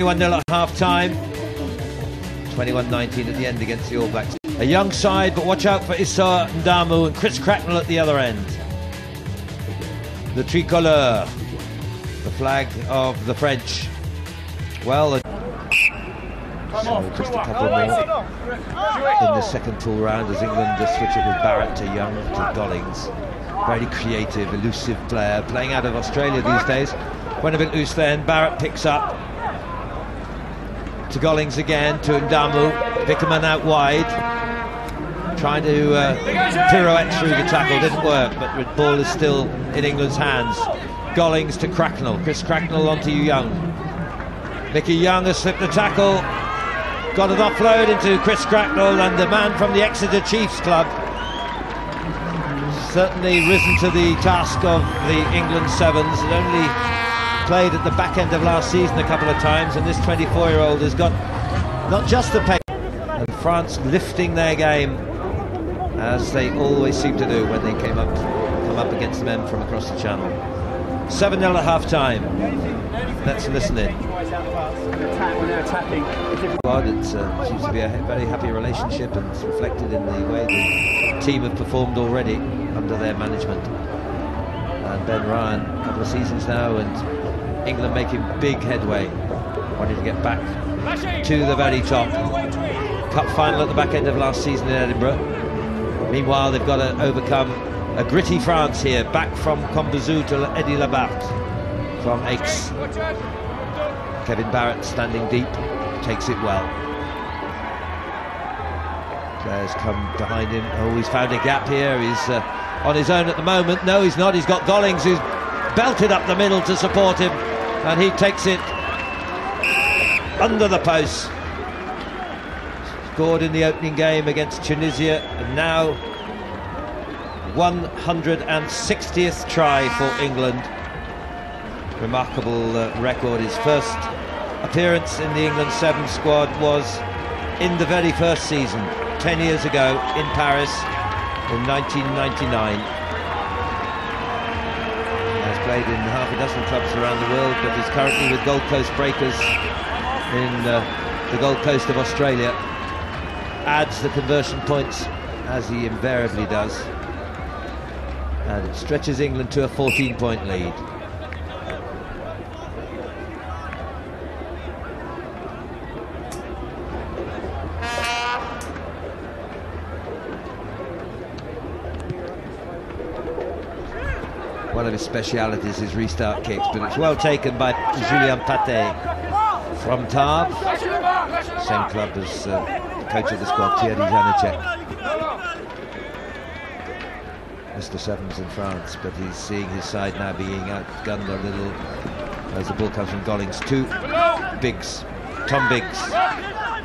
21-0 at half-time, 21-19 at the end against the All Blacks. A young side, but watch out for Issa Ndamu and Chris Cracknell at the other end. The tricolore, the flag of the French. Well, so just a couple more in the second full round as England just switch it with Barrett to Young to Gollings. Very creative, elusive player, playing out of Australia these days. Went a bit loose then, Barrett picks up. To Gollings again, to Ndamu, Vickerman out wide, trying to pirouette through the tackle, didn't work, but the ball is still in England's hands. Gollings to Cracknell, Chris Cracknell onto Young. Mickey Young has slipped the tackle, got an offload into Chris Cracknell, and the man from the Exeter Chiefs club certainly risen to the task of the England Sevens. It only played at the back end of last season a couple of times, and this 24-year-old has got not just the pace, and France lifting their game as they always seem to do when they come up against the men from across the channel. 7-0 at half-time. Let's listen in. It seems to be a very happy relationship, and it's reflected in the way the team have performed already under their management. And Ben Ryan, a couple of seasons now, and England making big headway, wanting to get back to the very top. Cup final at the back end of last season in Edinburgh. Meanwhile, they've got to overcome a gritty France here, back from Combezou to Eddie Labarthe from Aix. Kevin Barrett standing deep, takes it well. Players come behind him. Oh, he's found a gap here. He's on his own at the moment. No, he's not. He's got Gollings, who's belted up the middle to support him, and he takes it under the post. Scored in the opening game against Tunisia, and now 160th try for England. Remarkable record. His first appearance in the England Sevens squad was in the very first season, 10 years ago in Paris in 1999. Has played in half a dozen clubs around the world, but is currently with Gold Coast Breakers in the Gold Coast of Australia. Adds the conversion points, as he invariably does, and it stretches England to a 14-point lead. One of his specialities is restart kicks, but it's well taken by Julien Paté from Tarbes, same club as the coach of the squad, Thierry Janacek. Mr. Sevens in France, but he's seeing his side now being outgunned a little as the ball comes from Gollings to Biggs, Tom Biggs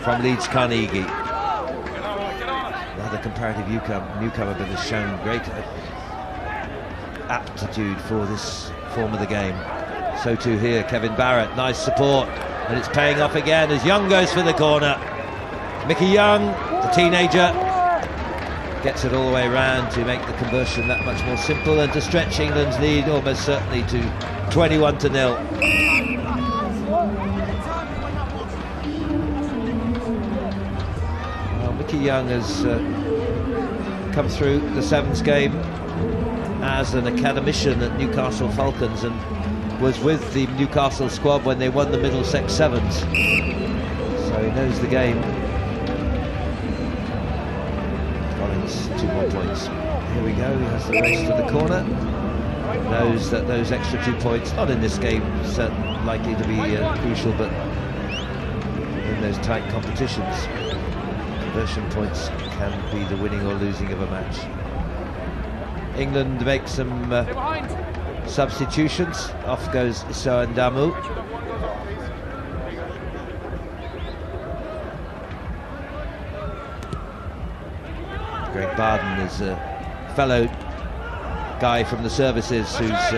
from Leeds Carnegie. Another comparative newcomer, but has shown great aptitude for this form of the game. So too here, Kevin Barrett, nice support, and it's paying off again as Young goes for the corner. Mickey Young, the teenager, gets it all the way around to make the conversion that much more simple and to stretch England's lead almost certainly to 21-0. Well, Mickey Young has come through the Sevens game as an academician at Newcastle Falcons, and was with the Newcastle squad when they won the Middlesex Sevens, so he knows the game. Collins, 2 more points. Here we go, he has the race to the corner, knows that those extra 2 points, not in this game, certainly likely to be crucial, but in those tight competitions, conversion points can be the winning or losing of a match. England make some substitutions. Off goes Issa Ndamu. Greg Barden is a fellow guy from the services who's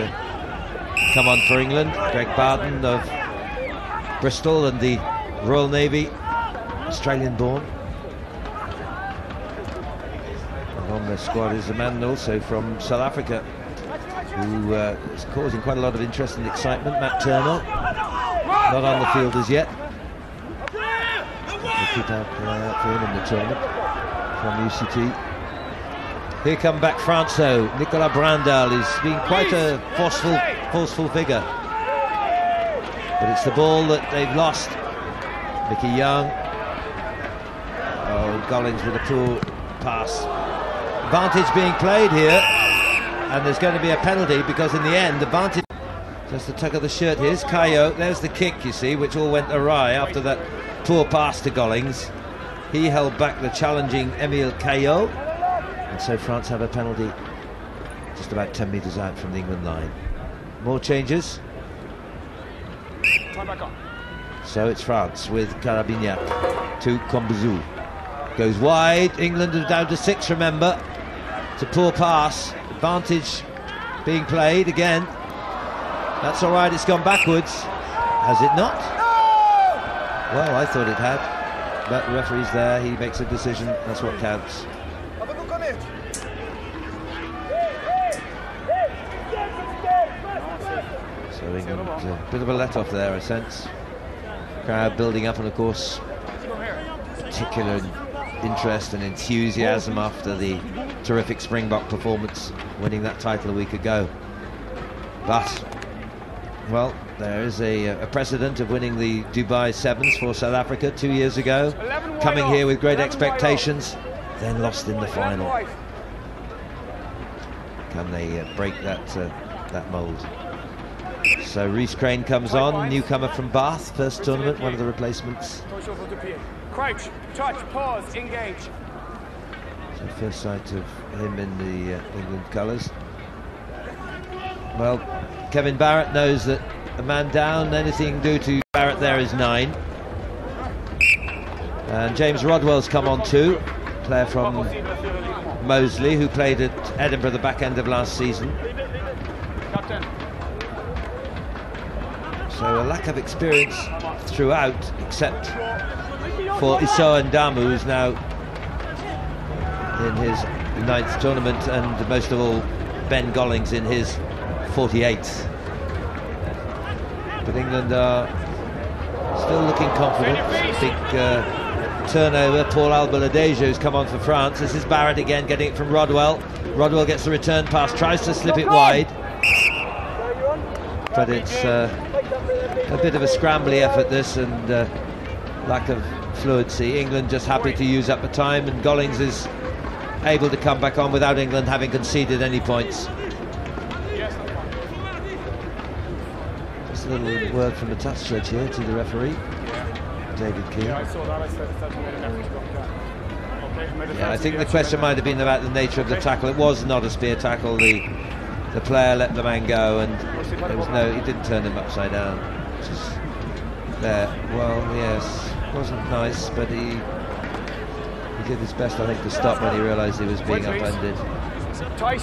come on for England. Greg Barden of Bristol and the Royal Navy, Australian born. On the squad is a man also from South Africa who is causing quite a lot of interest and excitement, Matt Turner. Not on the field as yet. keep out for him in the tournament from UCT. Here come back France though. Nicolas Brandal has been quite a forceful figure. But it's the ball that they've lost. Mickey Young. Oh, Gollings with a poor pass. Advantage being played here. And there's going to be a penalty because in the end, advantage... Just the tug of the shirt. Here's Caillot. There's the kick, you see, which all went awry after that poor pass to Gollings. He held back the challenging Emile Caillot. And so France have a penalty just about 10 metres out from the England line. More changes. So it's France with Carabignac to Combezou. Goes wide. England are down to 6, remember. It's a poor pass. Advantage being played again. That's all right, it's gone backwards. Has it not? Well, I thought it had. But the referee's there, he makes a decision, that's what counts. So England, a bit of a let-off there, I sense. Crowd building up, and of course, particular interest and enthusiasm after the terrific Springbok performance, winning that title a week ago. But, well, there is a precedent of winning the Dubai Sevens for South Africa 2 years ago, coming here with great expectations, then lost in the final. Can they break that mould? So Rhys Crane comes on, newcomer from Bath, first tournament, one of the replacements. Crouch, touch, pause, engage. So first sight of him in the England colours. Well, Kevin Barrett knows that a man down, anything do to Barrett there is 9. And James Rodwell's come on too, player from Moseley, who played at Edinburgh the back end of last season. So a lack of experience throughout, except for Issou Ndamu, who's now in his 9th tournament, and most of all Ben Gollings in his 48th. But England are still looking confident. Big turnover. Paul Albaladejo has come on for France. This is Barrett again, getting it from Rodwell. Rodwell gets the return pass, tries to slip it wide, but it's a bit of a scrambly effort this, and lack of fluency. England just happy to use up the time, and Gollings is able to come back on without England having conceded any points. Just a little word from the touch judge here to the referee, David Keane. Yeah, I think the question might have been about the nature of the tackle. It was not a spear tackle. The player let the man go, and there was he didn't turn him upside down. Just there. Well, yes, wasn't nice, but he did his best, I think, to stop when he realised he was being upended. Tight.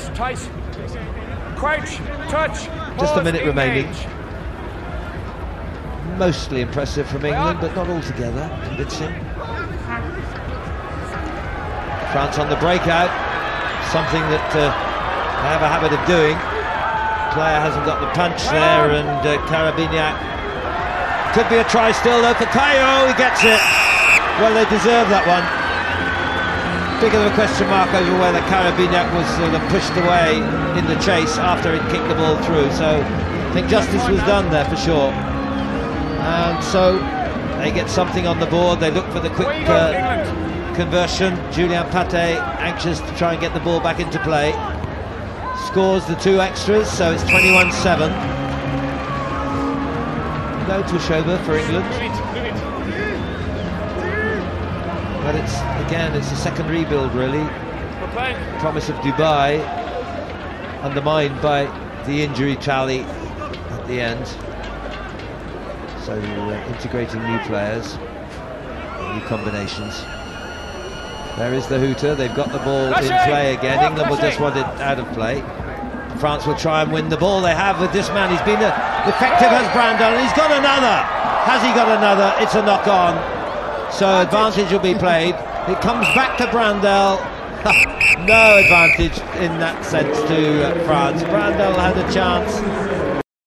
Crouch, touch. Just a minute remaining. Mostly impressive from England, but not altogether convincing. France on the breakout, something that they have a habit of doing. Player hasn't got the punch there, and Carabignac. Could be a try still though for Caillot. He gets it. Well, they deserve that one. Big of a question mark over whether Carabignac was sort of pushed away in the chase after he'd kicked the ball through. So I think justice was done there for sure. And so they get something on the board. They look for the quick conversion. Julien Paté anxious to try and get the ball back into play. Scores the 2 extras, so it's 21-7. No pushover for England. But it's a second rebuild really. Promise of Dubai undermined by the injury tally at the end. So integrating new players, new combinations. There is the hooter. They've got the ball in play again. England will just want it out of play. France will try and win the ball. They have with this man. He's been effective as Brandon, and he's got another. Has he got another? It's a knock on. So advantage will be played. It comes back to Brandel. No advantage in that sense to France. Brandel had a chance.